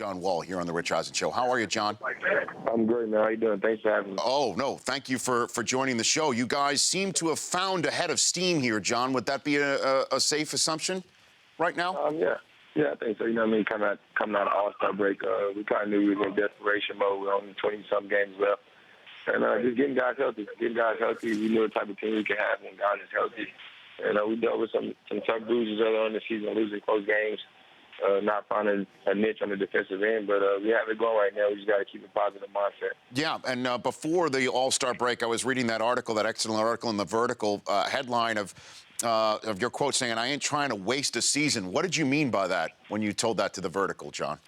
John Wall here on the Rich Eisen Show. How are you, John? I'm great, man. How you doing? Thanks for having me. Oh, no, thank you for joining the show. You guys seem to have found a head of steam here, John. Would that be a safe assumption right now? Yeah, I think so. You know what I mean? Coming out of All-Star break, we kind of knew we was in desperation mode. We only 20-some games left. And just getting guys healthy. We knew the type of team we could have when guys is healthy. And we dealt with some tough bruises early on in the season, losing close games, not finding a niche on the defensive end. But we have it going right now. We just got to keep a positive mindset. Yeah, and before the All-Star break, I was reading that excellent article in the Vertical, headline of your quote saying, "I ain't trying to waste a season." What did you mean by that when you told that to the Vertical, John?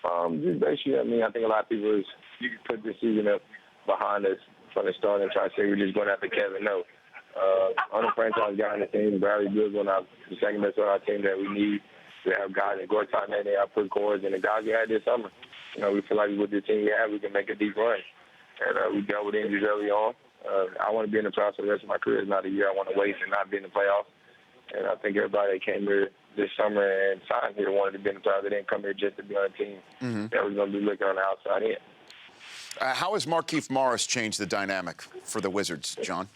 Just basically, I think a lot of people you can put this season up behind us from the start and try to say we're just going after Kevin. No. I'm a franchise guy on the team. Bradley Beal's the second best on our team that we need. We have guys in Gortat and they have put cores, and the guys we had this summer. We feel like with the team we have, we can make a deep run. And we dealt with injuries early on. I want to be in the playoffs for the rest of my career. It's not a year I want to waste and not be in the playoffs. And I think everybody that came here this summer and signed here wanted to be in the playoffs. They didn't come here just to be on a team that was going to be looking on the outside in. How has Markieff Morris changed the dynamic for the Wizards, John?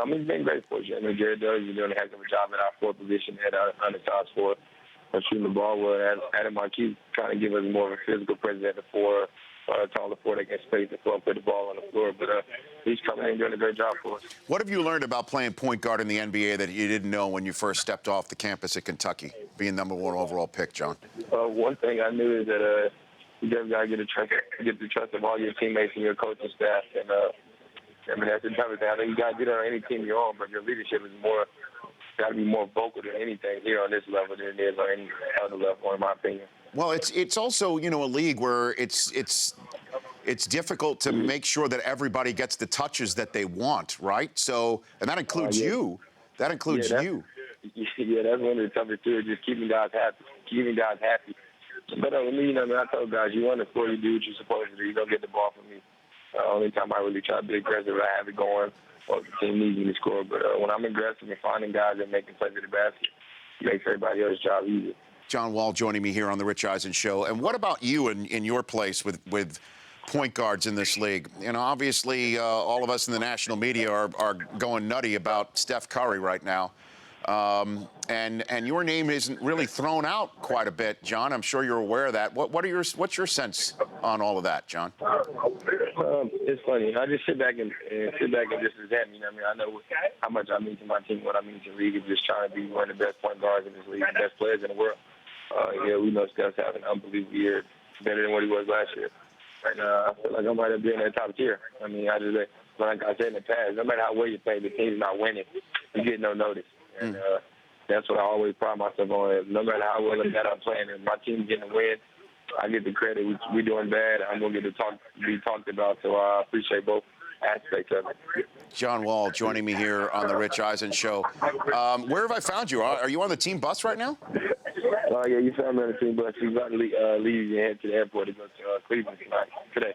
He's been great for us. Jared Dudley is doing a heck of a job at our forward position, at our undersized forward, shooting the ball well. Adam Markieff trying to give us more of a physical presence at the four, taller four that can space the floor and put the ball on the floor. But he's coming in and doing a great job for us. What have you learned about playing point guard in the NBA that you didn't know when you first stepped off the campus at Kentucky, being #1 overall pick, John? One thing I knew is that you just got to get the trust of all your teammates and your coaching staff. And that's the toughest thing. I think you got to do that on any team you're on, but your leadership is got to be more vocal than anything here on this level than it is on any other level, in my opinion. Well, it's also, a league where it's difficult to make sure that everybody gets the touches that they want, right? So, and that includes you. That includes you. Yeah, that's one of the toughest too, just keeping guys happy. But with me, I told guys, you want to score, you do what you're supposed to do. You don't get the ball from me. Only time I really try to be aggressive, I have it going, or the team needs me to score. But when I'm aggressive and finding guys that making plays at the basket, it makes everybody else's job easier. John Wall joining me here on the Rich Eisen Show. And what about you in your place with point guards in this league? Obviously, all of us in the national media are going nutty about Steph Curry right now. And your name isn't really thrown out quite a bit, John. I'm sure you're aware of that. What's your sense on all of that, John? It's funny. I just sit back and just resent me. I know how much I mean to my team, what I mean to the league, is just trying to be one of the best point guards in this league, the best players in the world. We know Steph's having an unbelievable year, better than what he was last year. Right now, I feel like I'm right up there in that top tier. Like I said in the past, no matter how well you play, the team's not winning, you get no notice. And that's what I always pride myself on. No matter how well that I'm playing, and my team's getting a win, I get the credit. We're doing bad. I'm going to get to be talked about, so I appreciate both aspects of it. John Wall joining me here on the Rich Eisen Show. Where have I found you? Are you on the team bus right now? Yeah, you found me on the team bus. We're about to leave and head to the airport to go to Cleveland today.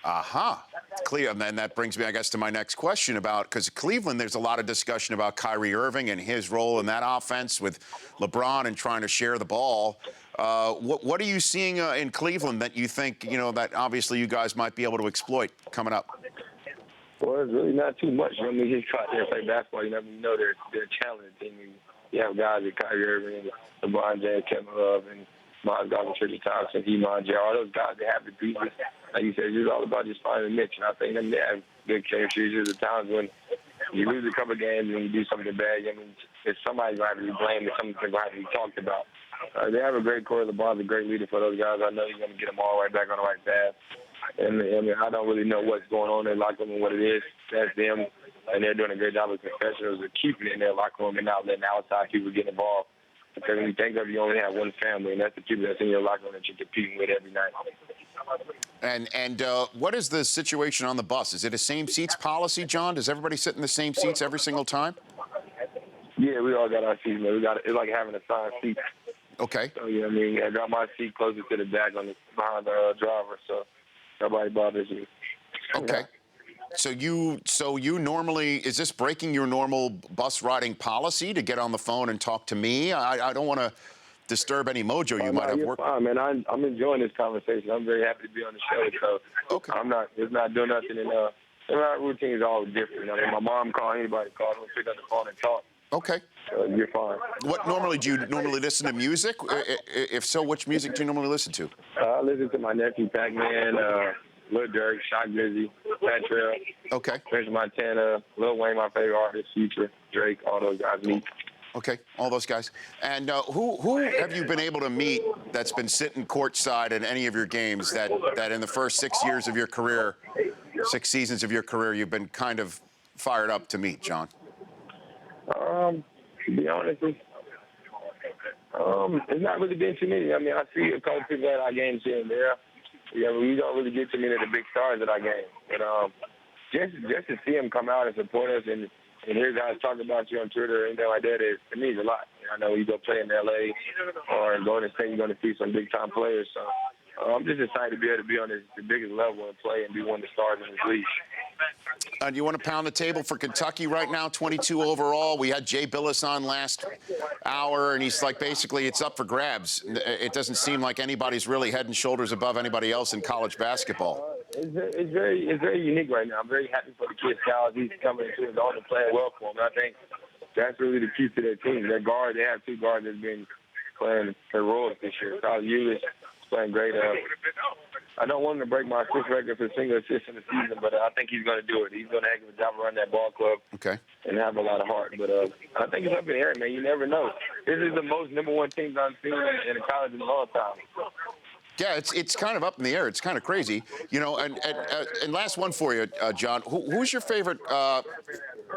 Aha. Cleveland. And that brings me, I guess, to my next question about, because Cleveland, there's a lot of discussion about Kyrie Irving and his role in that offense with LeBron and trying to share the ball. What are you seeing in Cleveland that you think, that obviously you guys might be able to exploit coming up? Well, it's really not too much. He's trying to play basketball. They're a talented team. You have guys like Kyrie Irving, LeBron James, Kevin Love, and Miles Garvin, Tristan Thompson, Iman J. All those guys, they have the pieces. Like you said, it's all about just finding a niche. And I think they have good chemistry. There's times when you lose a couple of games and you do something bad, if somebody's going to have to be blamed, if something's going to have to be talked about. They have a great core. LeBron's a great leader for those guys. I know he's going to get them all right back on the right path. And I don't really know what's going on in their locker room and what it is. That's them, and they're doing a great job as professionals of keeping it in their locker room and not letting outside people get involved. Because when you think of it, you only have one family, and that's the people that's in your locker room that you're competing with every night. And what is the situation on the bus? Is it a same seats policy, John? Does everybody sit in the same seats every single time? Yeah, we all got our seats, man. It's like having assigned seats. Okay. So, I got my seat closer to the back behind the driver, so nobody bothers you. Okay. So you normally, is this breaking your normal bus riding policy to get on the phone and talk to me? I don't want to disturb any mojo you Oh, might no, have you're worked. fine, man. I'm enjoying this conversation. I'm very happy to be on the show. So Okay. it's not doing nothing. And our routine is all different. I mean, my mom called, anybody called, we'll pick up the phone and talk. Okay. So you're fine. What normally do you normally listen to music? If so, which music do you normally listen to? I listen to my nephew Pac-Man, Lil Durk, Shock Drizzy, Pat Trail, Okay. Chris Montana, Lil Wayne, my favorite artist, Future, Drake, all those guys. Me. Okay, all those guys. And who have you been able to meet that's been sitting courtside at any of your games that in the first 6 years of your career, 6 seasons of your career, you've been kind of fired up to meet, John? To be honest, it's not really been too many. I mean, I see a couple people at our games here and there. Yeah, but we don't really get too many of the big stars at our games. But just to see them come out and support us and hear guys talk about you on Twitter or anything like that, it means a lot. I know you go play in L.A. or go to state, you're going to see some big-time players. So I'm just excited to be able to be on the biggest level and play and be one of the stars in this league. Do you want to pound the table for Kentucky right now, 22 overall? We had Jay Billis on last hour, and he's like, basically, it's up for grabs. It doesn't seem like anybody's really head and shoulders above anybody else in college basketball. It's very unique right now. I'm very happy for the kid Styles. He's coming into his own and playing well for him. And I think that's really the key to their team. Their guard, they have two guards that's been playing heroic this year. Tyler Ulis playing great. I don't want him to break my assist record for single assists in the season, but I think he's going to do it. He's going to have a job around that ball club and have a lot of heart. But I think it's up in the air, man. You never know. This is the most number one team I've seen in a college in a long time. Yeah, it's kind of up in the air. It's kind of crazy, you know. And last one for you, John. Who's your favorite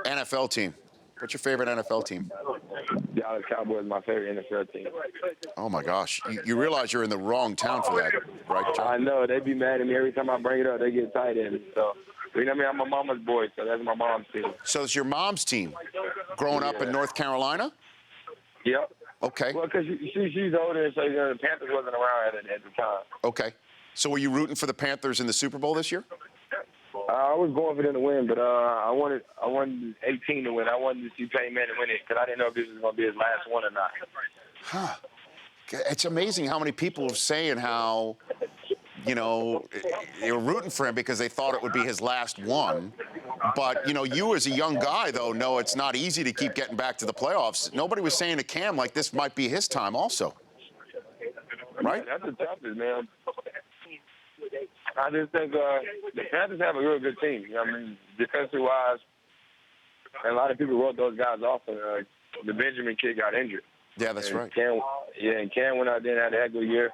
NFL team? What's your favorite NFL team? Dallas Cowboys, my favorite NFL team. Oh my gosh, you realize you're in the wrong town for that, right, John? I know. They be mad at me every time I bring it up. They get tight in. So, you know what I mean? I'm my mama's boy, so that's my mom's team. So it's your mom's team, growing up in North Carolina? Yep. Okay. Well, because she's older, so the Panthers wasn't around at the time. Okay. So were you rooting for the Panthers in the Super Bowl this year? I was going for them to win, but I wanted 18 to win. I wanted to see Peyton Manning win it because I didn't know if this was going to be his last one or not. Huh. It's amazing how many people are saying how, you know, they were rooting for him because they thought it would be his last one. But, you know, you as a young guy, though, know it's not easy to keep getting back to the playoffs. Nobody was saying to Cam like this might be his time also. Right? Yeah, that's the toughest, man. I just think the Panthers have a real good team. You know what I mean? Defensive-wise, and a lot of people wrote those guys off, and the Benjamin kid got injured. Yeah, that's right. And Cam went out there and had a heck of a year.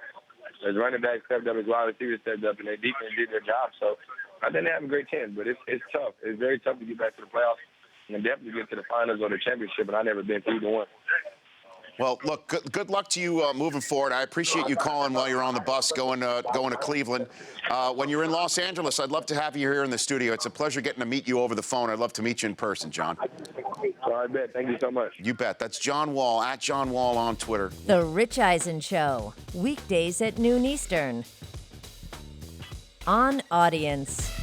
His running back stepped up, his wide receiver stepped up, and their defense did their job. So I think they have a great chance, but it's tough. It's very tough to get back to the playoffs and definitely get to the finals or the championship, and I've never been for either one. Well, look, good luck to you moving forward. I appreciate you calling while you're on the bus going to Cleveland. When you're in Los Angeles, I'd love to have you here in the studio. It's a pleasure getting to meet you over the phone. I'd love to meet you in person, John. So I bet. Thank you so much. You bet. That's John Wall, at John Wall on Twitter. The Rich Eisen Show, weekdays at noon Eastern. On Audience.